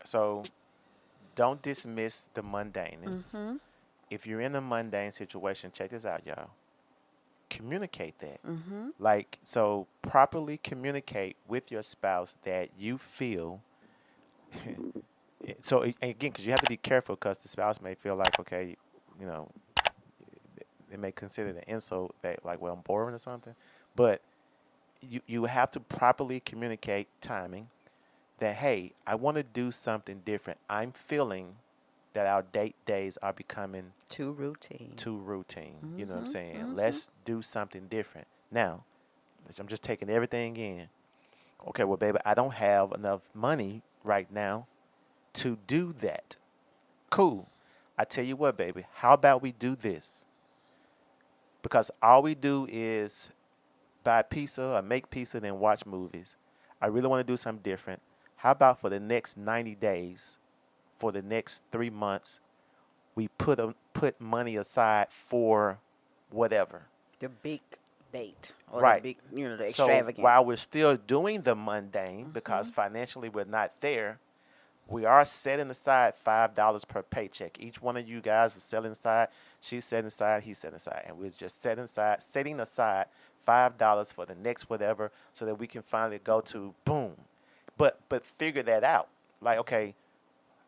So don't dismiss the mundaneness. Mhm. If you're in a mundane situation, check this out, y'all. Communicate that. Mhm. Like, so properly communicate with your spouse that you feel. So again, because you have to be careful, because the spouse may feel like, okay, you know, they may consider the insult that, like, well, I'm boring or something. But you have to properly communicate timing, that, hey, I want to do something different. I'm feeling that our date days are becoming Too routine. too routine. You know what I'm Mhm. saying? Mhm. Let's do something different. Now, I'm just taking everything in. Okay, well, baby, I don't have enough money right now to do that. Cool. I tell you what, baby, how about we do this? Because all we do is buy pizza or make pizza, then watch movies. I really want to do something different. How about for the next 90 days, for the next 3 months, we put money aside for whatever. The big date or the Right. big, the So extravagant. while we're still doing the mundane, because Mhm. financially we're not there, we are setting aside $5 per paycheck. Each one of you guys is setting aside. She's setting aside. He's setting aside, and we're just setting aside $5 for the next whatever, so that we can finally go to boom. But figure that out. Like, okay,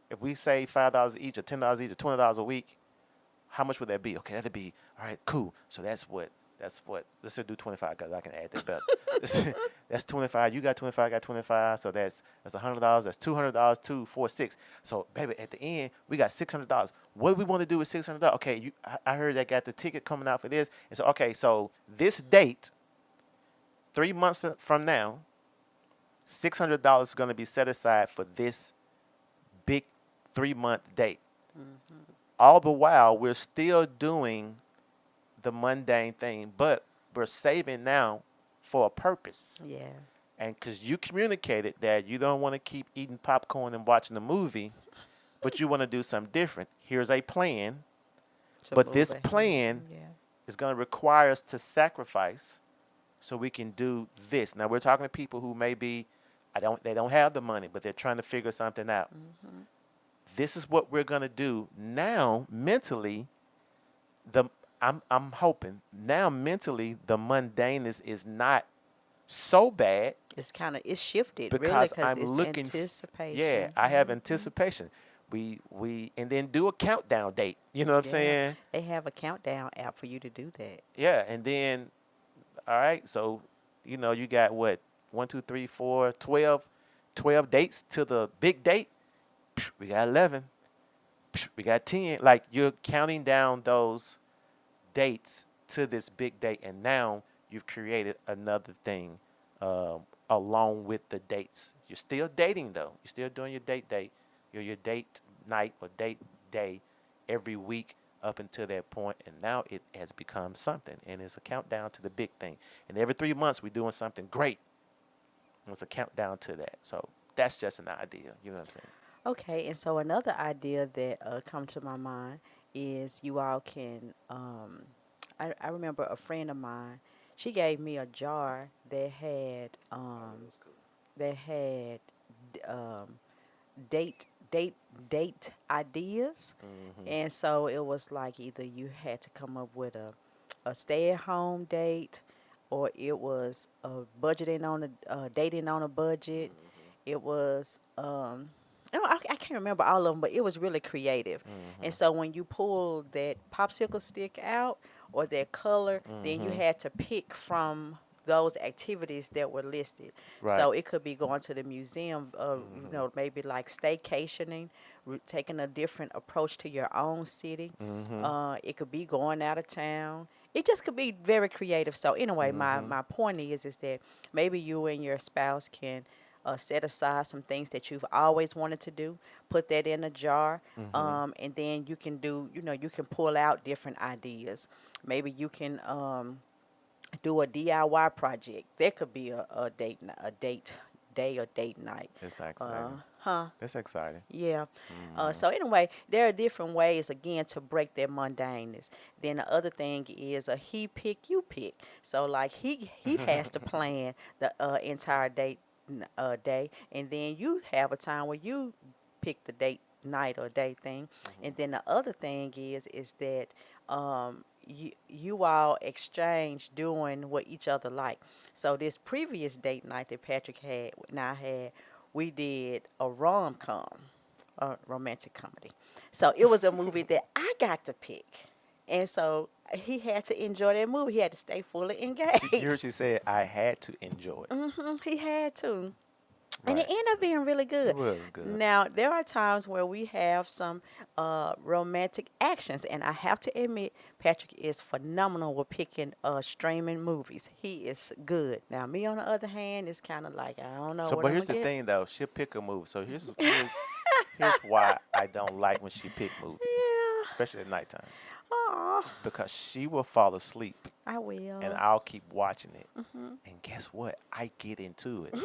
if we save $5 each, or $10 each, or $20 a week, how much would that be? Okay, that'd be all right. Cool. So that's what. Let's do 25, because I can add that better. That's 25. You got 25. I got 25. So that's $100. That's $200. 2, 4, 6. So baby, at the end we got $600. What do we want to do with $600? Okay, I heard that got the ticket coming out for this. And so, okay, so this date, 3 months from now, $600 is going to be set aside for this big 3 month date. Mhm. All the while we're still doing the mundane thing, but we're saving now for a purpose. Yeah. And because you communicated that you don't want to keep eating popcorn and watching a movie, but you want to do something different, here's a plan. To But move this ahead. plan Yeah. is going to require us to sacrifice so we can do this. Now we're talking to people who maybe they don't have the money, but they're trying to figure something out. Mhm. This is what we're going to do now mentally. The I'm hoping now mentally the mundaneness is not so bad, It's shifted really because because I'm it's looking. Yeah, anticipation. I have Mhm. anticipation. We and then do a countdown date. You know what I'm Yeah. saying? They have a countdown app for you to do that. Yeah, and then all right. So you got what, 1, 2, 3, 4, 12 dates to the big date. We got 11. We got 10. Like, you're counting down those dates to this big date, and now you've created another thing, along with the dates. You're still dating, though. You're still doing your date, your date night or date day every week up until that point, and now it has become something, and it's a countdown to the big thing. And every 3 months we're doing something great, and it's a countdown to that. So that's just an idea. You know what I'm saying? Okay, and so another idea that come to my mind is you all can. I remember a friend of mine. She gave me a jar that had um, date date date ideas, Mm-hmm. and so it was like either you had to come up with a stay at home date, or it was budgeting on a dating on a budget. It was I can't remember all of them, but it was really creative. And Mm-hmm. so when you pull that popsicle stick out or that color, then you Mm-hmm. had to pick from those activities that were listed. Right. So it could be going to the museum, Mm-hmm. maybe like staycationing, taking a different approach to your own city. Mm-hmm. It could be going out of town. It just could be very creative. So anyway, my Mm-hmm. my point is that maybe you and your spouse can set aside some things that you've always wanted to do, put that in a jar, Mm-hmm. and then you can you can pull out different ideas. Maybe you can do a DIY project. That could be a date day or date night. It's Uh, exciting. huh. It's exciting. Yeah. Mm-hmm. So anyway, there are different ways again to break that mundaneness. Then the other thing is a he pick you pick. So like he has to plan the entire date day, and then you have a time where you pick the date night or day thing, and then the other thing is that you all exchange doing what each other like. So this previous date night that Patrick had and I had, we did a rom-com, a romantic comedy. So it was a movie that I got to pick, and so he had to enjoy that movie. He had to stay fully You heard engaged. she said I had to enjoy it. He had to. And it Right. ended up being really It good. was good. Now, there are times where we have some romantic actions, and I have to admit, Patrick is phenomenal with picking streaming movies. He is good. Now, me, on the other hand, is kind of like, I don't know So, what but I'm here's going the to get. thing though. She'll pick a movie. So here's why I don't like when she pick movies, Yeah. especially at nighttime, Aw, because she will fall asleep I and will. I'll keep watching it. And guess what? I get into it.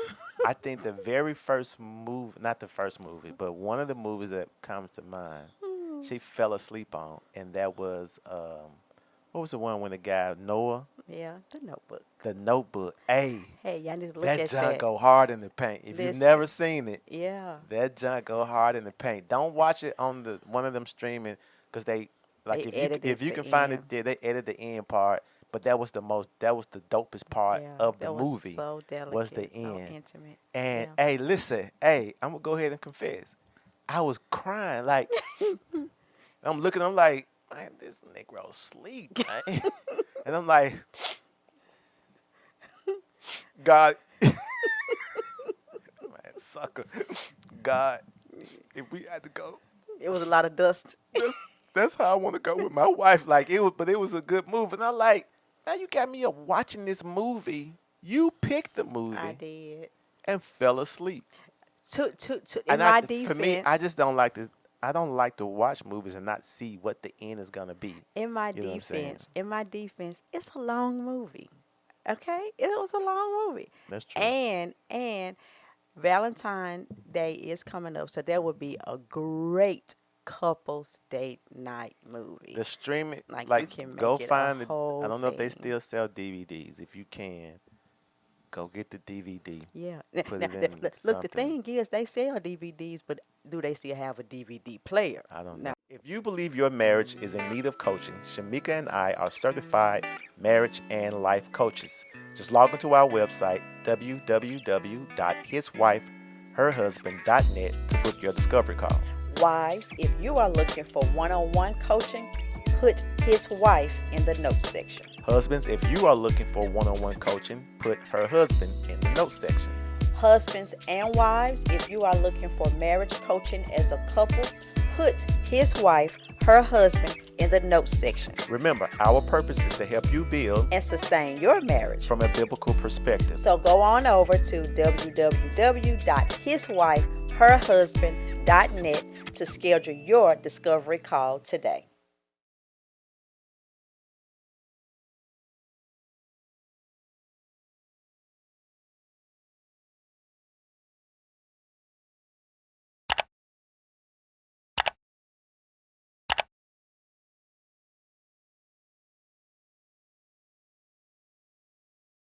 I think the very first movie, not the first movie, but one of the movies that comes to mind, she fell asleep on, and that was what was the one when the guy Noah, Yeah, the notebook. The Notebook. Hey, Hey, y'all need to look that at junk that. go hard in the paint. If you've Listen. never seen it, Yeah. that junk go hard in the paint. Don't watch it on the one of them streaming because they like They edited if you the can find it end. there, they edit the end part. But that was the dopest part Yeah, of the that was movie so was the delicate, so end. intimate. And Yeah. hey, listen, hey, I'm gonna go ahead and confess. I was crying like I'm looking. I'm like, man, this Negro sleep, man. And I'm like, God, man, sucker, God, if we had to go, It was a lot of dust. that's that's how I want to go with my wife. Like it was, but it was a good movie. And I'm like, now you got me up watching this movie. You picked the I movie did. and fell asleep. In And my for me, I defense, just don't like to. I don't like to watch movies and not see what the end is gonna be. in my You know what I'm saying? defense, in my defense, it's a long movie. Okay? It was a long movie. That's true. And Valentine Day is coming up, so there would be a great couples date night movie. The streaming, Like you like, can go make it a find the. I whole don't know if they thing. still sell DVDs. If you can, go get the DVD. Yeah. Put Now, it in look, the something. thing is, they sell DVDs, but do they still have a DVD player? I don't know. No. If you believe your marriage is in need of coaching, Shamika and I are certified marriage and life coaches. Just log into our website, www.hiswifeherhusband.net, to book your discovery call. Wives, if you are looking for one-on-one coaching, put his wife in the notes section. Husbands, if you are looking for one-on-one coaching, put her husband in the notes section. Husbands and wives, if you are looking for marriage coaching as a couple, put his wife, her husband in the notes section. Remember, our purpose is to help you build And sustain your marriage. from a biblical perspective. So go on over to www.hiswifeherhusband.net to schedule your discovery call today.